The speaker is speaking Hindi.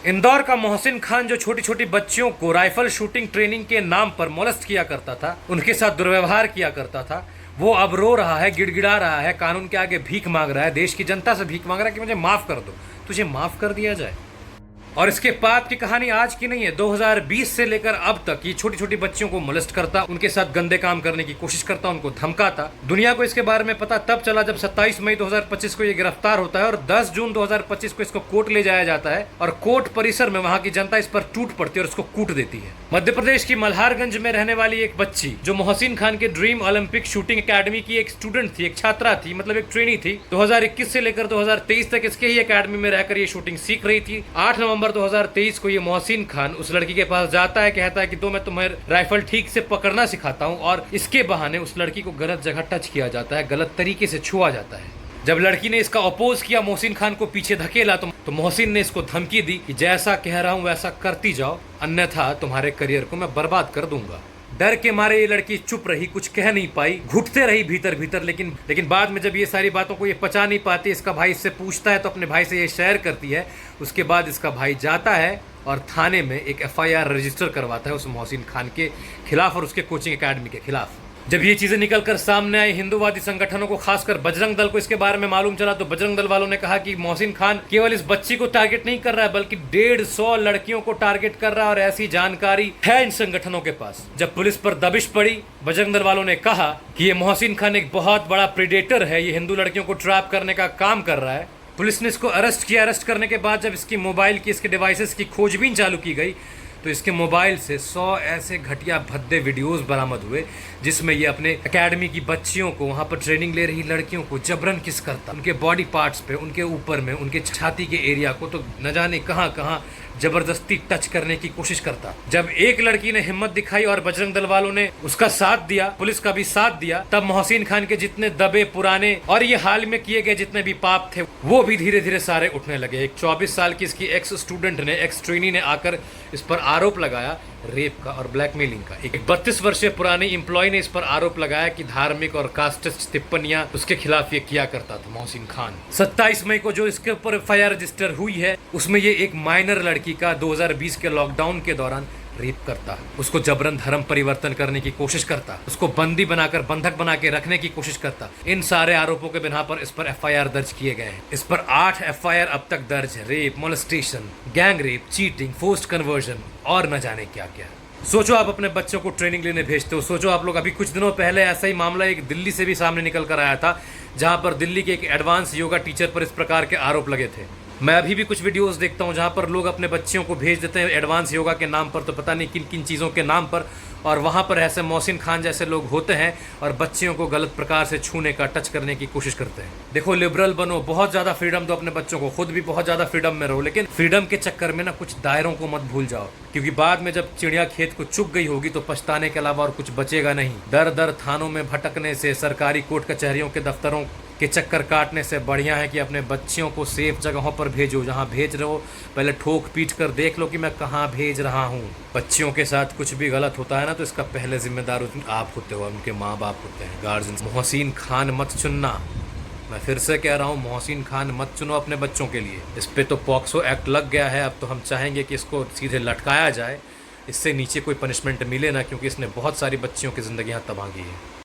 इंदौर का मोहसिन खान जो छोटी छोटी बच्चियों को राइफल शूटिंग ट्रेनिंग के नाम पर मोलेस्ट किया करता था, उनके साथ दुर्व्यवहार किया करता था, वो अब रो रहा है, गिड़गिड़ा रहा है, कानून के आगे भीख मांग रहा है, देश की जनता से भीख मांग रहा है कि मुझे माफ कर दो, तुझे माफ कर दिया जाए। और इसके पाप की कहानी आज की नहीं है, 2020 से लेकर अब तक ये छोटी छोटी बच्चियों को मोलेस्ट करता, उनके साथ गंदे काम करने की कोशिश करता, उनको धमकाता। दुनिया को इसके बारे में पता तब चला जब 27 मई 2025 को ये गिरफ्तार होता है और 10 जून 2025 को इसको कोर्ट ले जाया जाता है और कोर्ट परिसर में वहां की जनता इस पर टूट पड़ती है और इसको कूट देती है। मध्य प्रदेश की मल्हारगंज में रहने वाली एक बच्ची जो मोहसिन खान के ड्रीम ओलंपिक शूटिंग अकेडमी की एक स्टूडेंट थी, एक छात्रा थी, मतलब एक ट्रेनी थी। 2021 से लेकर 2023 तक इसके ही अकेडमी में रहकर ये शूटिंग सीख रही थी। 8 नवंबर 2023 ये मोहसिन खान उस लड़की के पास जाता है, कहता है कि तो मैं तुम्हें राइफल ठीक से पकड़ना सिखाता हूं, और इसके बहाने उस लड़की को गलत जगह टच किया जाता है, गलत तरीके से छुआ जाता है। जब लड़की ने इसका अपोज किया, मोहसिन खान को पीछे धकेला, तो मोहसिन ने इसको धमकी दी कि जैसा कह रहा हूं वैसा करती जाओ, अन्यथा तुम्हारे करियर को मैं बर्बाद कर दूंगा। डर के मारे ये लड़की चुप रही, कुछ कह नहीं पाई, घुटते रही भीतर भीतर, लेकिन बाद में जब ये सारी बातों को ये पचा नहीं पाती, इसका भाई इससे पूछता है तो अपने भाई से ये शेयर करती है। उसके बाद इसका भाई जाता है और थाने में एक FIR रजिस्टर करवाता है उस मोहसिन खान के खिलाफ और उसके कोचिंग एकेडमी के खिलाफ। जब ये चीजें निकलकर सामने आई, हिंदूवादी संगठनों को, खासकर बजरंग दल को इसके बारे में मालूम चला, तो बजरंग दल वालों ने कहा कि मोहसिन खान केवल इस बच्ची को टारगेट नहीं कर रहा है बल्कि 150 लड़कियों को टारगेट कर रहा है, और ऐसी जानकारी है इन संगठनों के पास। जब पुलिस पर दबिश पड़ी, बजरंग दल वालों ने कहा कि ये मोहसिन खान एक बहुत बड़ा प्रेडेटर है, ये हिंदू लड़कियों को ट्रैप करने का काम कर रहा है। पुलिस ने इसको अरेस्ट किया। अरेस्ट करने के बाद जब इसकी मोबाइल की, इसके डिवाइसेस की खोजबीन चालू की गई, तो इसके मोबाइल से 100 ऐसे घटिया भद्दे वीडियोस बरामद हुए जिसमें ये अपने एकेडमी की बच्चियों को, वहां पर ट्रेनिंग ले रही लड़कियों को जबरन किस करता, उनके बॉडी पार्ट्स पे, उनके ऊपर में, उनके छाती के एरिया को तो न जाने कहां कहां जबरदस्ती टच करने की कोशिश करता। जब एक लड़की ने हिम्मत दिखाई और बजरंग दल वालों ने उसका साथ दिया, पुलिस का भी साथ दिया, तब मोहसिन खान के जितने दबे पुराने और ये हाल में किए गए जितने भी पाप थे वो भी धीरे धीरे सारे उठने लगे। एक 24 साल की इसकी एक्स स्टूडेंट ने, एक्स ट्रेनी ने आकर इस पर आरोप लगाया रेप का और ब्लैकमेलिंग का। एक 32 वर्षीय पुरानी एम्प्लॉय ने इस पर आरोप लगाया कि धार्मिक और कास्टिस्ट टिप्पणियां उसके खिलाफ ये किया करता था मोहसिन खान। 27 मई को जो इसके ऊपर FIR रजिस्टर हुई है, उसमें ये एक माइनर लड़की का 2020 के लॉकडाउन के दौरान रेप करता, उसको जबरन धर्म परिवर्तन करने की कोशिश करता, उसको बंदी बनाकर, बंधक बना के रखने की कोशिश करता। इन सारे आरोपों के बिना पर इस पर FIR दर्ज किए गए हैं। इस पर 8 FIR अब तक दर्ज है, rape, molestation, gang rape, cheating, forced conversion और न जाने क्या क्या। सोचो आप अपने बच्चों को ट्रेनिंग लेने भेजते हो, सोचो आप लोग, अभी कुछ दिनों पहले ऐसा ही मामला एक दिल्ली से भी सामने निकल कर आया था, जहां पर दिल्ली के एक एडवांस योगा टीचर पर इस प्रकार के आरोप लगे थे। मैं अभी भी कुछ वीडियोस देखता हूं जहां पर लोग अपने बच्चियों को भेज देते हैं एडवांस योगा के नाम पर, तो पता नहीं किन किन चीज़ों के नाम पर, और वहां पर ऐसे मोहसिन खान जैसे लोग होते हैं और बच्चियों को गलत प्रकार से छूने का, टच करने की कोशिश करते हैं। देखो, लिबरल बनो, बहुत ज़्यादा फ्रीडम दो अपने बच्चों को, खुद भी बहुत ज़्यादा फ्रीडम में रहो, लेकिन फ्रीडम के चक्कर में ना कुछ दायरों को मत भूल जाओ, क्योंकि बाद में जब चिड़िया खेत को चुग गई होगी तो पछताने के अलावा और कुछ बचेगा नहीं। दर दर थानों में भटकने से, सरकारी कोर्ट कचहरियों के दफ्तरों के चक्कर काटने से बढ़िया है कि अपने बच्चियों को सेफ जगहों पर भेजो। जहां भेज रहे हो पहले ठोक पीट कर देख लो कि मैं कहां भेज रहा हूं। बच्चियों के साथ कुछ भी गलत होता है ना, तो इसका पहले जिम्मेदार आप होते हो, उनके माँ बाप होते हैं, गार्जियन। मोहसिन खान मत चुनना, मैं फिर से कह रहा हूँ, मोहसिन खान मत चुनो अपने बच्चों के लिए। इस पे तो पॉक्सो एक्ट लग गया है, अब तो हम चाहेंगे कि इसको सीधे लटकाया जाए, इससे नीचे कोई पनिशमेंट मिले ना, क्योंकि इसने बहुत सारी बच्चियों की जिंदगियां तबाह की है।